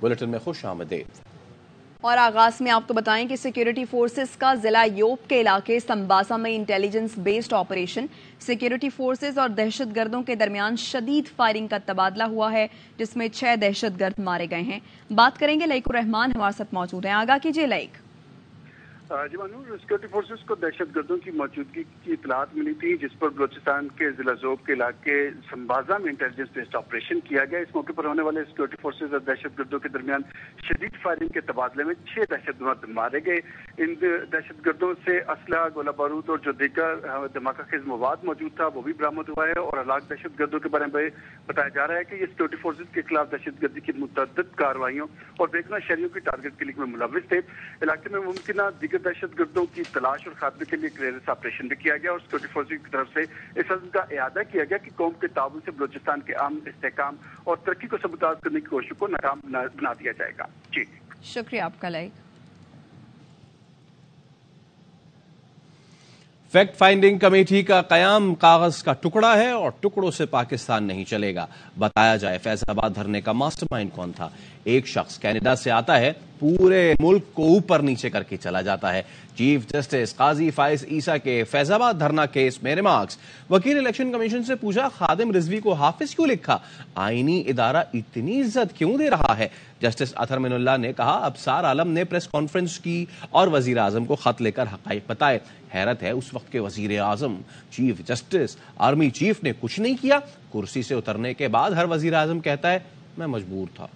Bulletin में खुश आमदीद। और आगाज में आपको बताएं कि सिक्योरिटी फोर्सेस का जिला योब के इलाके संबासा में intelligence based operation, security forces और दहशतगर्दों के दरमियान शदीद फायरिंग का तबादला हुआ है, जिसमें 6 दहशतगर्द मारे गए हैं। बात करेंगे लईकुर रहमान हमारे साथ मौजूद हैं। आगाह कीजिए लईक। जी मानूर, सिक्योरिटी फोर्सेस को दहशतगर्दों की मौजूदगी की इतलात मिली थी, जिस पर बलोचिस्तान के जिला जोब के इलाके संबाजा में इंटेलिजेंस बेस्ड ऑपरेशन किया गया। इस मौके पर होने वाले सिक्योरिटी फोर्सेस और दहशतगर्दों के दरमियान शदीद फायरिंग के तबादले में 6 दहशतगर्द मारे गए। इन दहशतगर्दों से असला, गोला बारूद और जो दीगर धमाका खेज मवाद मौजूद था वो भी बरामद हुआ है। और हलाक दहशतगर्दों के बारे में बताया जा रहा है कि ये सिक्योरिटी फोर्सेस के खिलाफ दहशतगर्दी की मुतअद्दिद कार्रवाइयों और बेगुनाह शहरियों की टारगेट किलिंग में मुलविस थे। इलाके में मुमकिन दीगर दहशतगर्दों की तलाश और खात्मे के लिए क्लियरेंस ऑपरेशन भी किया गया और सिक्योरिटी फोर्सेस की तरफ से इस अज़्म का इआदा किया गया कि कौम के ताउन से बलूचिस्तान के अमन, इस्तेहकाम और तरक्की को सबूताज करने की कोशिश को नाकाम बना दिया जाएगा। जी शुक्रिया आपका लाइक। फैक्ट फाइंडिंग कमेटी का कयाम कागज का टुकड़ा है और टुकड़ों से पाकिस्तान नहीं चलेगा। बताया जाए फैजाबाद धरने का मास्टरमाइंड कौन था। एक शख्स कनाडा से आता है, पूरे मुल्क को ऊपर नीचे करके चला जाता है। चीफ जस्टिस काजी फाइज ईसा के फैजाबाद धरना केस में रिमार्क्स। वकील इलेक्शन कमीशन से पूछा, खादिम रिजवी को हाफिज क्यों लिखा, आईनी इदारा इतनी इज्जत क्यों दे रहा है। जस्टिस अतहर मिनुल्लाह ने कहा, अबसार आलम ने प्रेस कॉन्फ्रेंस की और वजीर आजम को खत लेकर हकाइक बताए। हैरत है, उस वक्त के वजीर आजम, चीफ जस्टिस, आर्मी चीफ ने कुछ नहीं किया। कुर्सी से उतरने के बाद हर वजीर आजम कहता है मैं मजबूर था।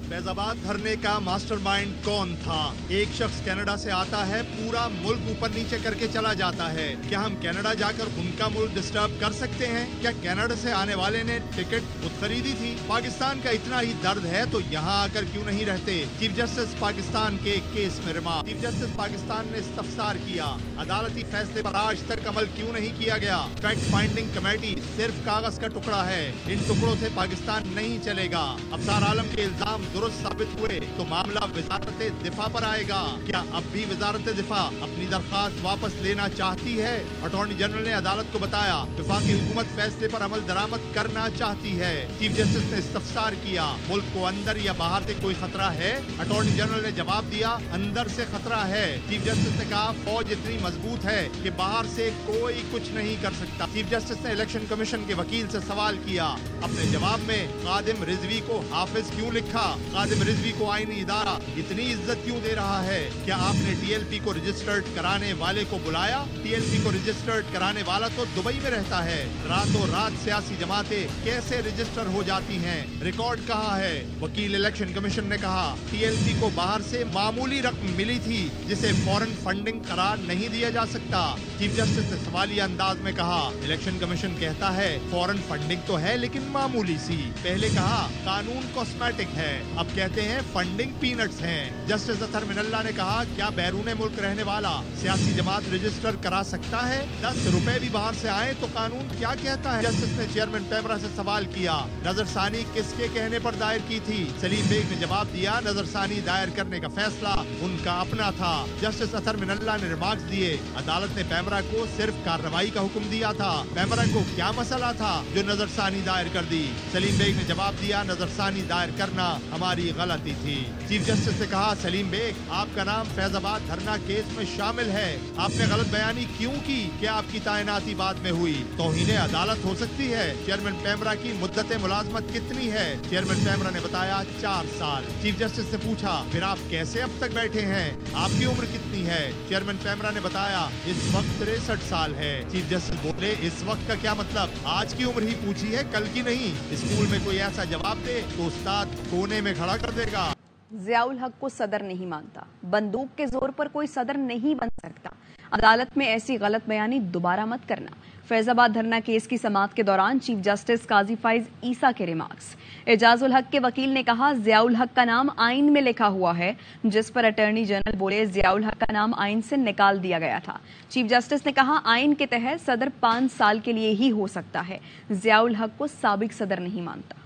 फैजाबाद धरने का मास्टरमाइंड कौन था। एक शख्स कनाडा से आता है, पूरा मुल्क ऊपर नीचे करके चला जाता है। क्या हम कनाडा जाकर उनका मुल्क डिस्टर्ब कर सकते हैं? क्या कनाडा से आने वाले ने टिकट खुद खरीदी थी? पाकिस्तान का इतना ही दर्द है तो यहाँ आकर क्यों नहीं रहते। चीफ जस्टिस पाकिस्तान के केस में रिमार्क। चीफ जस्टिस पाकिस्तान ने इस्तफसार किया, अदालती फैसले पर आज तक अमल क्यों नहीं किया गया। फैक्ट फाइंडिंग कमेटी सिर्फ कागज का टुकड़ा है, इन टुकड़ों से पाकिस्तान नहीं चलेगा। अबसार आलम के इल्जाम दुरुस्त साबित हुए तो मामला वजारत दिफा पर आएगा। क्या अब भी वजारत दिफा अपनी दरखास्त वापस लेना चाहती है? अटॉर्नी जनरल ने अदालत को बताया, वफाकी हुकूमत फैसले पर अमल दरामद करना चाहती है। चीफ जस्टिस ने इस्तफसार किया, मुल्क को अंदर या बाहर से कोई खतरा है? अटॉर्नी जनरल ने जवाब दिया, अंदर से खतरा है। चीफ जस्टिस ने कहा, फौज इतनी मजबूत है कि बाहर से कोई कुछ नहीं कर सकता। चीफ जस्टिस ने इलेक्शन कमीशन के वकील से सवाल किया, अपने जवाब में खादिम रिजवी को हाफिज क्यों लिखा, खादिम रिजवी को आईनी इदारा इतनी इज्जत क्यों दे रहा है। क्या आपने टीएलपी को रजिस्टर्ड कराने वाले को बुलाया? टीएलपी को रजिस्टर्ड कराने वाला तो दुबई में रहता है। रातों रात सियासी जमातें कैसे रजिस्टर हो जाती हैं, रिकॉर्ड कहाँ है? वकील इलेक्शन कमीशन ने कहा, टीएलपी को बाहर से मामूली रकम मिली थी जिसे फॉरेन फंडिंग करार नहीं दिया जा सकता। चीफ जस्टिस ने सवालिया अंदाज में कहा, इलेक्शन कमीशन कहता है फॉरेन फंडिंग तो है लेकिन मामूली सी। पहले कहा कानून कॉस्मेटिक है, अब कहते हैं फंडिंग पीनट्स हैं। जस्टिस अतहर मिनुल्लाह ने कहा, क्या बैरूने मुल्क रहने वाला सियासी जमात रजिस्टर करा सकता है? 10 रुपए भी बाहर से आए तो कानून क्या कहता है? जस्टिस ने चेयरमैन पैमरा से सवाल किया, नजरसानी किसके कहने पर दायर की थी? सलीम बेग ने जवाब दिया, नजरसानी दायर करने का फैसला उनका अपना था। जस्टिस अतहर मिनुल्लाह ने रिमार्क्स दिए, अदालत ने पैमरा को सिर्फ कार्रवाई का हुक्म दिया था, पैमरा को क्या मसला था जो नजरसानी दायर कर दी? सलीम बेग ने जवाब दिया, नजरसानी दायर करना हमारी गलती थी। चीफ जस्टिस ने कहा, सलीम बेग आपका नाम फैजाबाद धरना केस में शामिल है, आपने गलत बयानी क्यों की? क्या आपकी तैनाती बाद में हुई? तौहीने अदालत हो सकती है। चेयरमैन पैमरा की मुद्दत मुलाजमत कितनी है? चेयरमैन पैमरा ने बताया 4 साल। चीफ जस्टिस से पूछा, फिर आप कैसे अब तक बैठे हैं, आपकी उम्र कितनी है? चेयरमैन पैमरा ने बताया इस वक्त 63 साल है। चीफ जस्टिस बोले, इस वक्त का क्या मतलब, आज की उम्र ही पूछी है, कल की नहीं। स्कूल में कोई ऐसा जवाब दे तो उस्ताद कोने में खड़ा कर देगा। ज़ियाउल हक को सदर नहीं मानता, बंदूक के जोर पर कोई सदर नहीं बन सकता। अदालत में ऐसी गलत बयानी दोबारा मत करना। फैजाबाद धरना केस की समाअत के दौरान चीफ जस्टिस काजी फाइज ईसा के रिमार्क्स। एजाजुल हक के वकील ने कहा, ज़ियाउल हक का नाम आइन में लिखा हुआ है, जिस पर अटॉर्नी जनरल बोले ज़ियाउल हक का नाम आइन से निकाल दिया गया था। चीफ जस्टिस ने कहा, आइन के तहत सदर 5 साल के लिए ही हो सकता है। ज़ियाउल हक को साबिक सदर नहीं मानता।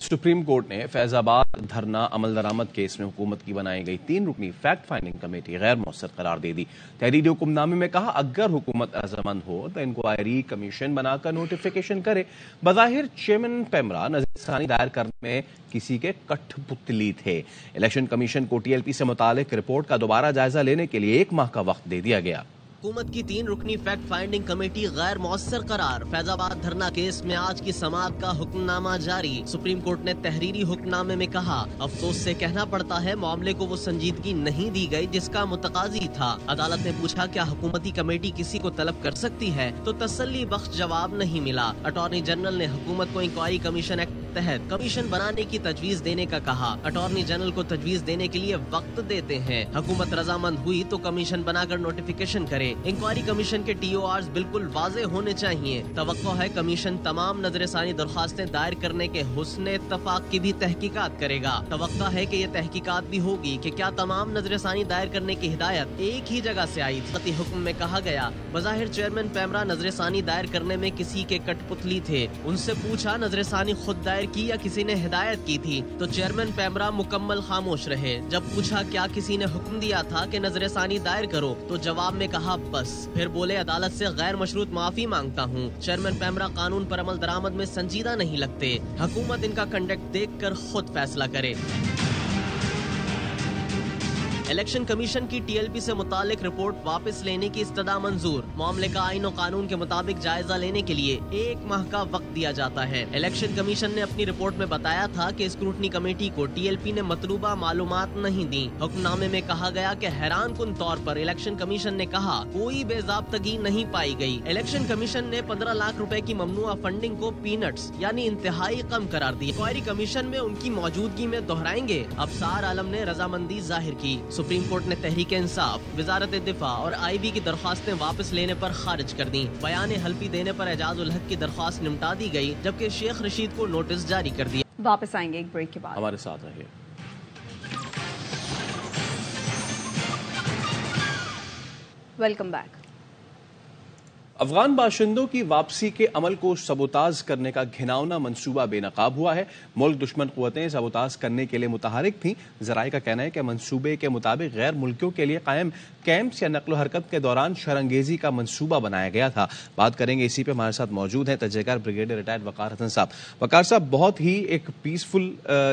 सुप्रीम कोर्ट ने फैजाबाद धरना अमल दरामद केस में हुकूमत की बनाई गई 3 रुकनी फैक्ट फाइंडिंग कमेटी गैर मौसर करार दे दी। तहरीरी हुक्मनामे में कहा, अगर हुकूमत रजामंद हो तो इंक्वायरी कमीशन बनाकर नोटिफिकेशन करे। बज़ाहिर चेयरमैन पेमरा नजरसानी दायर करने में किसी के कठपुतली थे। इलेक्शन कमीशन को टीएलपी से मुतालिक रिपोर्ट का दोबारा जायजा लेने के लिए 1 माह का वक्त दे दिया गया। हुकूमत की 3 रुकनी फैक्ट फाइंडिंग कमेटी गैर मौसर करार। फैजाबाद धरना केस में आज की समाअत का हुक्मनामा जारी। सुप्रीम कोर्ट ने तहरीरी हुक्मनामे में कहा, अफसोस से कहना पड़ता है मामले को वो संजीदगी नहीं दी गई जिसका मुतकाजी था। अदालत ने पूछा, क्या हुकूमती कमेटी किसी को तलब कर सकती है, तो तसल्ली बख्श जवाब नहीं मिला। अटॉर्नी जनरल ने हुकूमत को इंक्वायरी कमीशन एक्ट तहत कमीशन बनाने की तजवीज देने का कहा। अटॉर्नी जनरल को तजवीज देने के लिए वक्त देते हैं। हुकूमत रजामंद हुई तो कमीशन बनाकर नोटिफिकेशन करे। इंक्वायरी कमीशन के TORs बिल्कुल वाजे होने चाहिए। तवक्को है कमीशन तमाम नजरसानी दरखास्तें दायर करने के हुस्न इत्तफाक की भी तहकीकात करेगा। तवक्को है कि ये तहकीकात भी होगी कि क्या तमाम नजरसानी दायर करने की हिदायत एक ही जगह से आई थी। हुक्म में कहा गया, बज़ाहिर चेयरमैन पेमरा नजरसानी दायर करने में किसी के कठपुतली थे। उनसे पूछा, नजरसानी खुद दायर की या किसी ने हिदायत की थी, तो चेयरमैन पेमरा मुकम्मल खामोश रहे। जब पूछा, क्या किसी ने हुक्म दिया था कि नजरसानी दायर करो, तो जवाब में कहा बस। फिर बोले, अदालत से गैर मशरूत माफी मांगता हूँ। चेयरमैन पेमरा कानून पर अमल दरामद में संजीदा नहीं लगते। हुकूमत इनका कंडक्ट देखकर खुद फैसला करे। इलेक्शन कमीशन की TLP से मुतालिक रिपोर्ट वापस लेने की इस्तदा मंजूर। मामले का आईन और कानून के मुताबिक जायजा लेने के लिए 1 माह का वक्त दिया जाता है। इलेक्शन कमीशन ने अपनी रिपोर्ट में बताया था कि स्क्रूटनी कमेटी को TLP ने मतलूबा मालूमात नहीं दी। हुक्मनामे में कहा गया कि हैरान कुन तौर पर इलेक्शन कमीशन ने कहा, कोई बेज़ाब्तगी नहीं पाई गई। इलेक्शन कमीशन ने 15 लाख रुपए की ममनुआ फंडिंग को पीनट्स यानी इंतहाई कम करार दिया। इंक्वायरी कमीशन में उनकी मौजूदगी में दोहराएंगे। अफसार आलम ने रजामंदी जाहिर की। सुप्रीम कोर्ट ने तहरीक इंसाफ, वजारत दिफा और IB की दरख्वास्तें वापस लेने पर खारिज कर दी। बयान हल्फी देने पर एजाज उल हक की दरख्वास्त निपटा दी गई, जबकि शेख रशीद को नोटिस जारी कर दिया। वापस आएंगे एक ब्रेक के बाद। हमारे साथ रहिए। Welcome back. अफगान बाशिंदों की वापसी के अमल को सबोताज करने का घिनौना मंसूबा बेनकाब हुआ है। मुल्क दुश्मन कुव्वतें सबोताज करने के लिए मुतहरिक थीं। ज़राए का कहना है कि मंसूबे के मुताबिक गैर मुल्कियों के लिए कायम कैंप्स या नकलो हरकत के दौरान शरंगेजी का मंसूबा बनाया गया था। बात करेंगे, इसी पे हमारे साथ मौजूद हैं तजज़ियाकार ब्रिगेडियर रिटायर्ड वकार हसन साहब। वकार साहब, बहुत ही एक पीसफुल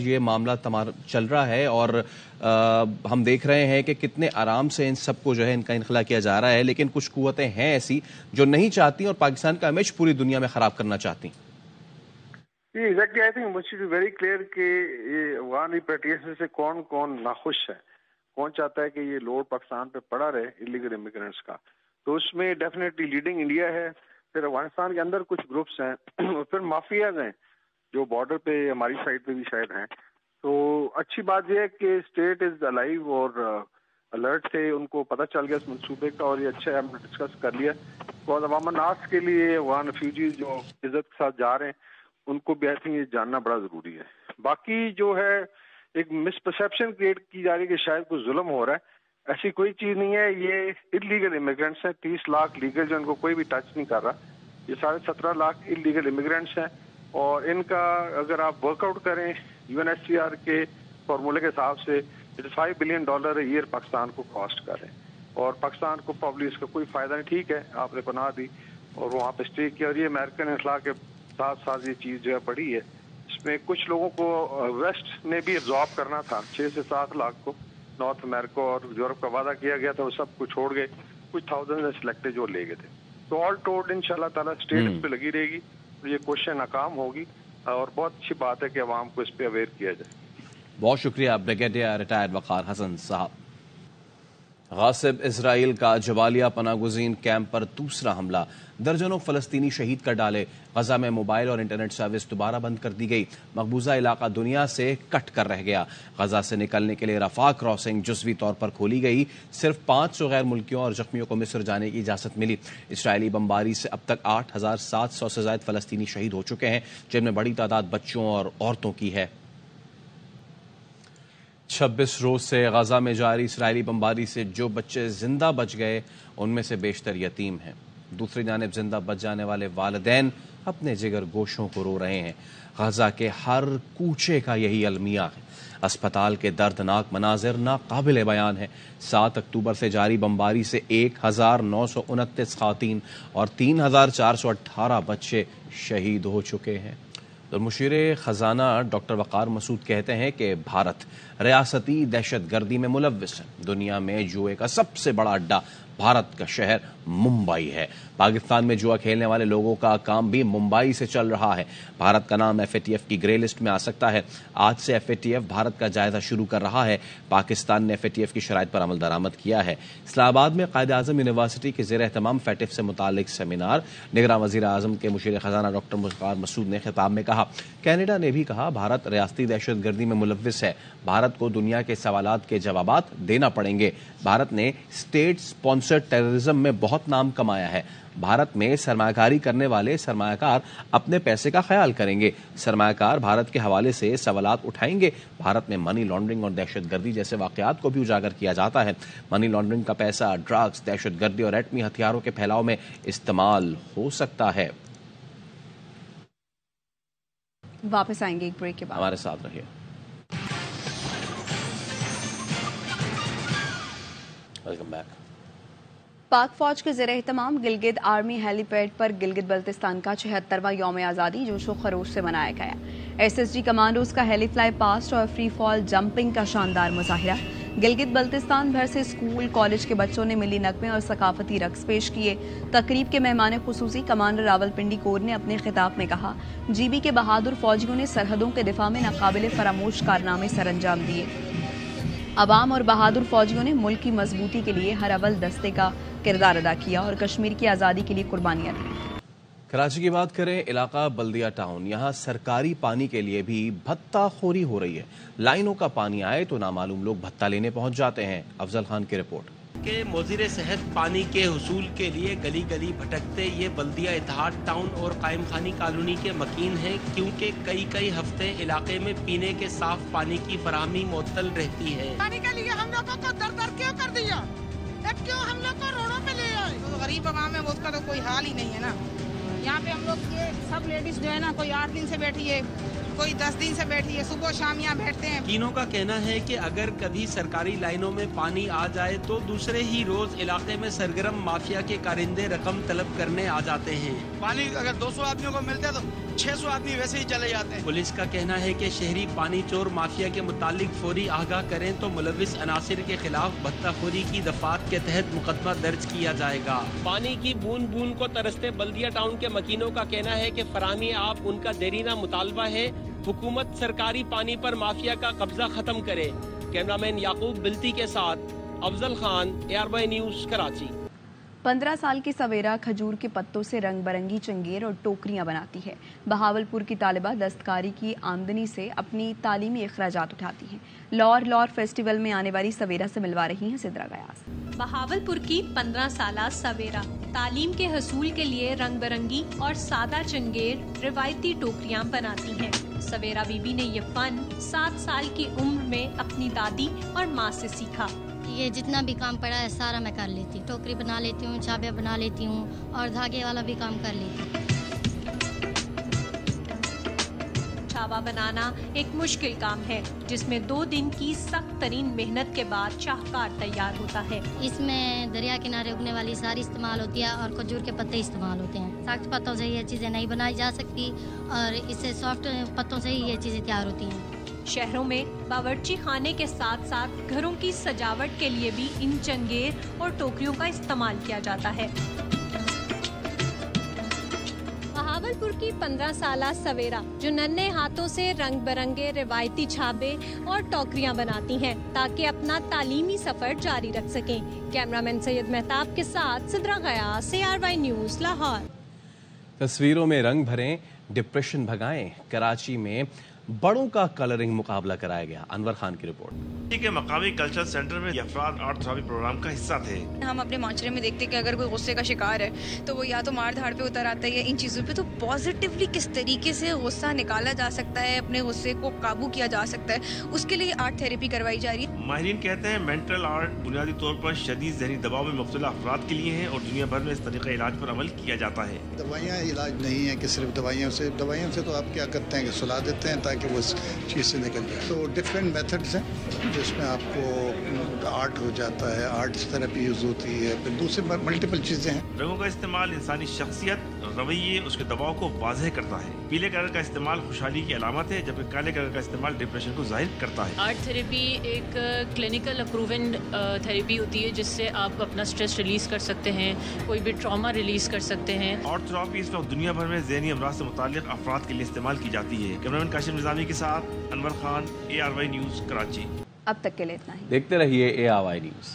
ये मामला चल रहा है और हम देख रहे हैं कि कितने आराम से इन सबको जो है इनका इनखला किया जा रहा है, लेकिन कुछ कुव्वतें हैं ऐसी जो नहीं चाहती और पाकिस्तान का इमेज पूरी दुनिया में खराब करना चाहती। एग्जैक्टली, आई थिंक मुझे भी वेरी क्लियर कि ये अफगान रिपेट्रिएशन से कौन कौन नाखुश है, कौन चाहता है कि ये लोड पाकिस्तान पे पड़ा रहे इलीगल इमिग्रेंट्स का। तो उसमें डेफिनेटली लीडिंग इंडिया है, फिर अफगानिस्तान के अंदर कुछ ग्रुप्स हैं और फिर माफियाज हैं जो बॉर्डर पे हमारी साइड पे भी शायद हैं। तो अच्छी बात यह है कि स्टेट इज अलाइव और अलर्ट थे, उनको पता चल गया इस मंसूबे का और ये अच्छा है, हमने डिस्कस कर लिया। तो अवाम नास के लिए अफगान रेफ्यूजीज जो इज्जत के साथ जा रहे हैं उनको भी आई थिंक ये जानना बड़ा जरूरी है। बाकी जो है एक मिसपरसेप्शन क्रिएट की जा रही है कि शायद कुछ जुल्म हो रहा है, ऐसी कोई चीज नहीं है। ये इलीगल इमिग्रेंट्स हैं, 30 लाख लीगल जो इनको कोई भी टच नहीं कर रहा। ये 17.5 लाख इलीगल इमिग्रेंट्स हैं और इनका अगर आप वर्कआउट करें UNHCR के फॉर्मूले के हिसाब से इट $5 बिलियन ईयर पाकिस्तान को कॉस्ट कर रहे हैं और पाकिस्तान को प्रॉब्ली इसका कोई फायदा नहीं। ठीक है, आपने पनाह दी और वहाँ पे स्टे किया और ये अमेरिकन इखला के साथ साथ ये चीज जो है बढ़ी है। इसमें कुछ लोगों को वेस्ट ने भी एब्जॉर्ब करना था, 6 से 7 लाख को नॉर्थ अमेरिका और यूरोप का वादा किया गया था, वो सब कुछ छोड़ गए। कुछ थाउजेंड सिलेक्टेड जो ले गए थे। तो ऑल टोल्ड इंशाल्लाह ताला स्टेट इस पे लगी रहेगी, तो ये कोशिश नाकाम होगी और बहुत अच्छी बात है कि अवाम को इस पे अवेयर किया जाए। बहुत शुक्रिया ब्रिगेडियर रिटायर्ड वकार हसन साहब। गासिब इजराइल का जबालिया पनागुज़ीन कैंप पर दूसरा हमला, दर्जनों फलस्तीनी शहीद कर डाले। गजा में मोबाइल और इंटरनेट सर्विस दोबारा बंद कर दी गई। मकबूजा इलाका दुनिया से कट कर रह गया। गजा से निकलने के लिए रफा क्रॉसिंग जुज़वी तौर पर खोली गई। सिर्फ 500 गैर मुल्कियों और जख्मियों को मिस्र जाने की इजाज़त मिली। इसराइली बमबारी से अब तक 8,700 से ज़ायद फलस्तीनी शहीद हो चुके हैं, जिनमें बड़ी तादाद बच्चों और औरतों की है। 26 रोज से गजा में जारी इसराइली बमबारी से जो बच्चे जिंदा बच गए उनमें से बेशतर यतीम हैं। दूसरी जानिब जिंदा बच जाने वाले वालिदैन अपने जिगर गोशों को रो रहे हैं। गजा के हर कूचे का यही अलमिया है। अस्पताल के दर्दनाक मनाजिर नाकाबिल बयान है। 7 अक्टूबर से जारी बमबारी से 1929 खातीन और 3418 बच्चे शहीद हो चुके हैं। तो मुशीर खजाना डॉक्टर वकार मसूद कहते हैं कि भारत रियासती दहशत गर्दी में मुलव्विस है। दुनिया में जुए का सबसे बड़ा अड्डा भारत का शहर मुंबई है। पाकिस्तान में जुआ खेलने वाले लोगों का काम भी मुंबई से चल रहा है। भारत का नाम FATF की ग्रे लिस्ट में आ सकता है। आज से FATF भारत का जायजा शुरू कर रहा है। पाकिस्तान ने FATF की शराइत पर अमल दरामद किया है। इस्लामाबाद में कायद आज़म यूनिवर्सिटी के ज़ेर एहतमाम FATF से मुतालिक सेमिनार निगरान वज़ीर आज़म के मुशीर खजाना डॉक्टर वकार मसूद ने खिताब में कहा, कैनेडा ने भी कहा भारत रियासती दहशत गर्दी में मुलव्विस है। भारत को दुनिया के सवालात के जवाबात देना पड़ेंगे। भारत ने स्टेट स्पॉन्सर्ड टेररिज्म में बहुत नाम कमाया है। भारत में सरमायाकारी करने वाले सरमायाकार अपने पैसे का ख्याल करेंगे। सरमायाकार भारत के हवाले से सवालात उठाएंगे। भारत में मनी लॉन्ड्रिंग और दहशत गर्दी जैसे वाकयात को भी उजागर किया जाता है। मनी लॉन्ड्रिंग का पैसा ड्रग्स, दहशत गर्दी और एटमी हथियारों के फैलाव में इस्तेमाल हो सकता है। वापस आएंगे एक ब्रेक के बाद, हमारे साथ रहिए। Welcome back. पाक फौज के ज़ेर एहतमाम गिलगित आर्मी हेलीपैड पर गिलगित बल्तिस्तान का 76वां यौम आज़ादी जोशो खरोश से मनाया गया। SSG कमांडोज का हेली फ्लाई पास्ट और फ्री फॉल जंपिंग का शानदार मुजाहिरा। गिलगित बल्तिस्तान भर से स्कूल कॉलेज के बच्चों ने मिली नगमे और सकाफती रक्स पेश किए। तकरीब के मेहमान खुसूसी कमांडर रावलपिंडी कोर ने अपने खिताब में कहा, GB के बहादुर फौजियों ने सरहदों के दिफा में नाकाबिले फरामोश कारनामे सरअंजाम दिए। अवाम और बहादुर फौजियों ने मुल्क की मजबूती के लिए हर अव्वल दस्ते का किरदार अदा किया और कश्मीर की आज़ादी के लिए कुर्बानियां दी। कराची की बात करें, इलाका बल्दिया टाउन, यहाँ सरकारी पानी के लिए भी भत्ताखोरी हो रही है। लाइनों का पानी आए तो नामालूम लोग भत्ता लेने पहुंच जाते हैं। अफजल खान की रिपोर्ट। के मोज़िर सेहत पानी के हुसूल के लिए गली गली भटकते ये बल्दिया इत्तेहाद टाउन और कायम खानी कॉलोनी के मकीन हैं, क्योंकि कई हफ्ते इलाके में पीने के साफ पानी की फराहमी मुअत्तल रहती है। पानी के लिए हम लोगों को दर क्यों कर दिया? क्यों हम लोग को रोडों पे ले आए? तो गरीब आवाम है, उसका तो कोई हाल ही नहीं है ना। यहाँ पे हम लोग ये सब लेडीज जो है ना, कोई 8 दिन से बैठी है, कोई 10 दिन से बैठी है, सुबह शाम यहाँ बैठते हैं। तीनों का कहना है कि अगर कभी सरकारी लाइनों में पानी आ जाए तो दूसरे ही रोज इलाके में सरगर्म माफिया के कारिंदे रकम तलब करने आ जाते हैं। पानी अगर 200 आदमियों को मिलता है तो 600 आदमी वैसे ही चले जाते हैं। पुलिस का कहना है कि शहरी पानी चोर माफिया के मुतालिक फौरी आगाह करें तो मुलविस अनासिर के खिलाफ भत्ताखोरी की दफात के तहत मुकदमा दर्ज किया जाएगा। पानी की बूंद बूंद को तरसते बल्दिया टाउन के मकीनों का कहना है कि फराहमी आप उनका देरीना मुतालबा है। हुकूमत सरकारी पानी पर माफिया का कब्जा खत्म करे। कैमरामैन याकूब बिल्ती के साथ अफजल खान, ARY न्यूज, कराची। 15 साल की सवेरा खजूर के पत्तों से रंग बरंगी चंगेर और टोकरियां बनाती है। बहावलपुर की तालिबा दस्तकारी की आमदनी से अपनी तालीमी अखराजात उठाती हैं। लौर फेस्टिवल में आने वाली सवेरा से मिलवा रही हैं सिद्रा गयास। बहावलपुर की 15 साला सवेरा तालीम के हसूल के लिए रंग बिरंगी और सादा चंगेर रिवायती टोकरियां बनाती हैं। सवेरा बीबी ने ये फन 7 साल की उम्र में अपनी दादी और माँ से सीखा। ये जितना भी काम पड़ा है सारा मैं कर लेती हूँ। टोकरी बना लेती हूँ, चाबियाँ बना लेती हूँ और धागे वाला भी काम कर लेती हूँ। छावा बनाना एक मुश्किल काम है जिसमें 2 दिन की सख्त तरीन मेहनत के बाद शाहकार तैयार होता है। इसमें दरिया किनारे उगने वाली सारी इस्तेमाल होती है और खजूर के पत्ते इस्तेमाल होते हैं। सख्त पत्तों से ये चीज़ें नहीं बनाई जा सकती और इससे सॉफ्ट पत्तों से ही ये चीज़ें तैयार होती हैं। शहरों में बावर्ची खाने के साथ साथ घरों की सजावट के लिए भी इन चंगेर और टोकरियों का इस्तेमाल किया जाता है। बहावलपुर की 15 साला सवेरा जो नन्हे हाथों से रंग बिरंगे रिवायती छाबे और टोकरियां बनाती हैं ताकि अपना तालीमी सफर जारी रख सकें। कैमरामैन सैयद मेहताब के साथ सिद्रा गयास, ARY न्यूज, लाहौर। तस्वीरों में रंग भरें, डिप्रेशन भगाएं। कराची में बड़ों का कलरिंग मुकाबला कराया गया। अनवर खान की रिपोर्ट। के मकामी कल्चरल सेंटर में ये अफराद आर्ट थेरेपी प्रोग्राम का हिस्सा थे। हम अपने माशरे में देखते हैं कि अगर कोई गुस्से का शिकार है तो वो या तो मार धाड़ पे उतर आता है या इन चीज़ों पे, तो पॉजिटिवली किस तरीके से गुस्सा निकाला जा सकता है, अपने गुस्से को काबू किया जा सकता है, उसके लिए आर्ट थेरेपी करवाई जा रही है। माहिरीन कहते हैं मेंटल आर्ट बुनियादी तौर पर शदीद ज़हनी दबाव में मुब्तला अफराद के लिए है और दुनिया भर में इस तरीके इलाज पर अमल किया जाता है। दवाइयाँ इलाज नहीं है कि सिर्फ दवाइयों से तो आप क्या करते हैं कि सुला देते हैं ताकि वो इस चीज़ से निकल जाए। तो डिफरेंट मेथड्स हैं जिसमें आपको आर्ट हो जाता है, आर्ट थेरेपी यूज होती है, फिर दूसरे मल्टीपल चीज़ें हैं। रंगों का इस्तेमाल इंसानी शख्सियत, रवैये, उसके दबाव को वाज़ेह करता है। पीले कलर का इस्तेमाल खुशहाली की अलामत है, जबकि काले कलर का इस्तेमाल डिप्रेशन को जाहिर करता है। आर्ट थेरेपी एक क्लिनिकल अप्रूवन थेरेपी होती है जिससे आप अपना स्ट्रेस रिलीज कर सकते हैं, कोई भी ट्रॉमा रिलीज कर सकते हैं। आर्ट थेरेपी इस वक्त दुनिया भर में ज़हनी अमराज से मुताल्लिक अफराद के लिए इस्तेमाल की जाती है। कैमरामैन काशिम निज़ामी के साथ अनवर खान, ARY न्यूज़, कराची। अब तक के लिए इतना ही। देखते रहिए ARY न्यूज़।